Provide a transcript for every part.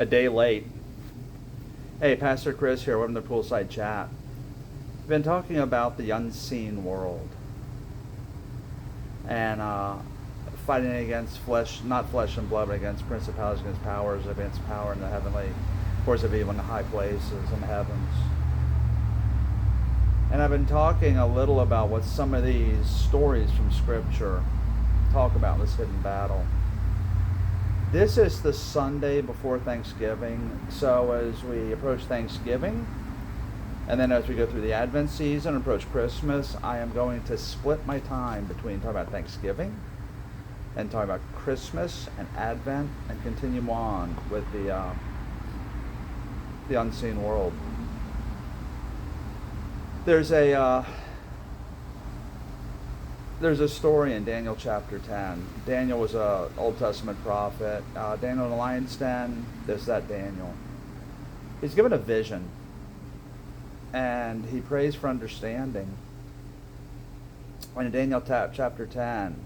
a day late. Hey, Pastor Chris here. Welcome to Poolside Chat. We've been talking about the unseen world and fighting against flesh, not flesh and blood, but against principalities, against powers, against power in the heavenly, force of evil in the high places in the heavens. And I've been talking a little about what some of these stories from Scripture talk about in this hidden battle. This is the Sunday before Thanksgiving, so as we approach Thanksgiving, and then as we go through the Advent season and approach Christmas, I am going to split my time between talking about Thanksgiving and talking about Christmas and Advent, and continue on with the unseen world. There's a story in Daniel chapter 10. Daniel was an Old Testament prophet. Daniel in the lion's den, there's that Daniel. He's given a vision, and he prays for understanding. And in Daniel chapter 10,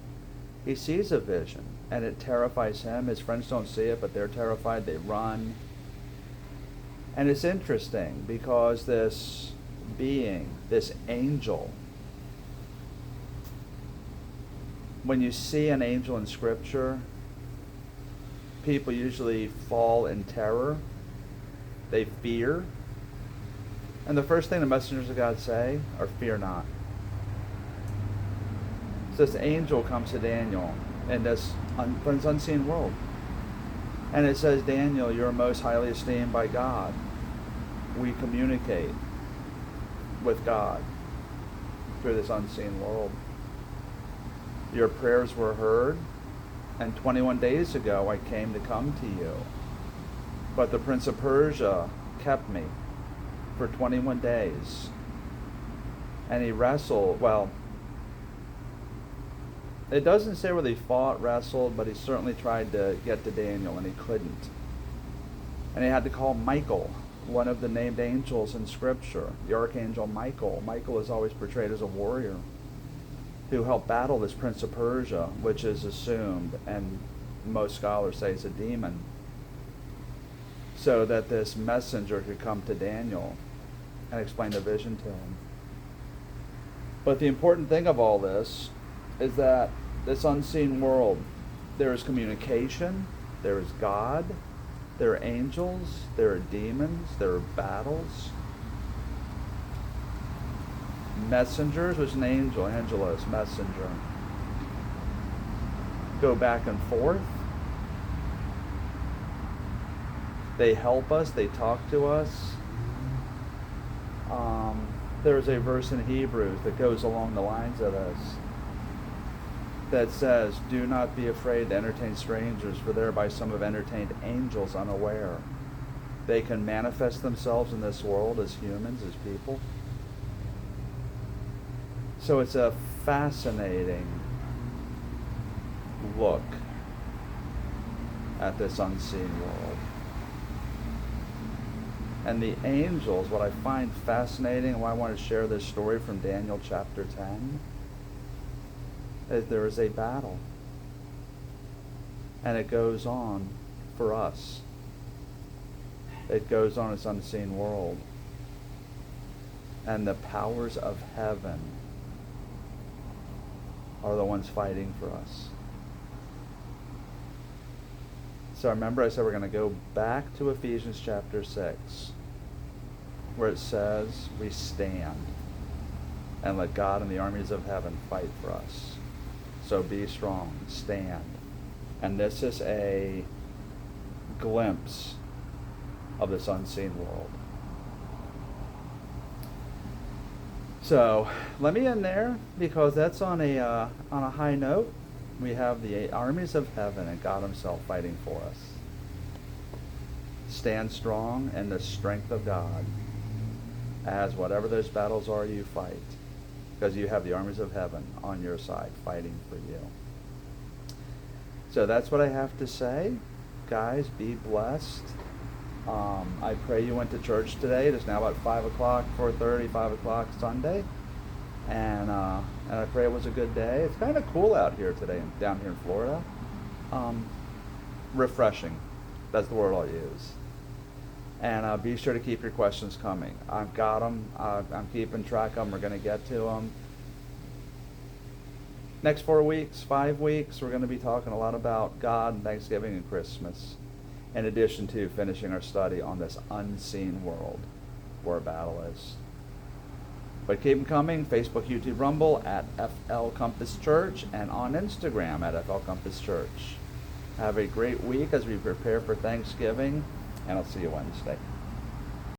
he sees a vision, and it terrifies him. His friends don't see it, but they're terrified. They run. And it's interesting because this being, this angel, when you see an angel in Scripture, people usually fall in terror. They fear. And the first thing the messengers of God say are, "Fear not." So this angel comes to Daniel in this unseen world. And it says, "Daniel, you're most highly esteemed by God. We communicate with God through this unseen world. Your prayers were heard, and 21 days ago I came to come to you. But the Prince of Persia kept me for 21 days. And he wrestled, well, it doesn't say whether he fought, wrestled, but he certainly tried to get to Daniel, and he couldn't. And he had to call Michael, one of the named angels in Scripture, the Archangel Michael. Michael is always portrayed as a warrior who helped battle this Prince of Persia, which is assumed, and most scholars say is a demon, so that this messenger could come to Daniel and explain the vision to him. But the important thing of all this is that this unseen world, there is communication, there is God, there are angels, there are demons, there are battles. Messengers, which is an angel, angelos, messenger, go back and forth. They help us, they talk to us. There's a verse in Hebrews that goes along the lines of this that says, "Do not be afraid to entertain strangers, for thereby some have entertained angels unaware." They can manifest themselves in this world as humans, as people. So it's a fascinating look at this unseen world. And the angels, what I find fascinating, and why I want to share this story from Daniel chapter 10, is there is a battle. And it goes on for us. It goes on in this unseen world. And the powers of heaven are the ones fighting for us. So remember I said we're going to go back to Ephesians chapter 6, where it says we stand and let God and the armies of heaven fight for us. So be strong, stand. And this is a glimpse of this unseen world. So let me end there, because that's on a high note. We have the armies of heaven and God himself fighting for us. Stand strong in the strength of God, as whatever those battles are you fight, because you have the armies of heaven on your side fighting for you. So that's what I have to say. Guys, be blessed. I pray you went to church today. It is now about 5 o'clock, 4:30, 5 o'clock Sunday. And I pray it was a good day. It's kind of cool out here today, down here in Florida. Refreshing. That's the word I'll use. And be sure to keep your questions coming. I've got them. I'm keeping track of them. We're going to get to them. Next 4 weeks, 5 weeks, we're going to be talking a lot about God and Thanksgiving and Christmas, in addition to finishing our study on this unseen world where battle is. But keep them coming. Facebook, YouTube, Rumble at FL Compass Church, and on Instagram at FL Compass Church. Have a great week as we prepare for Thanksgiving, and I'll see you Wednesday.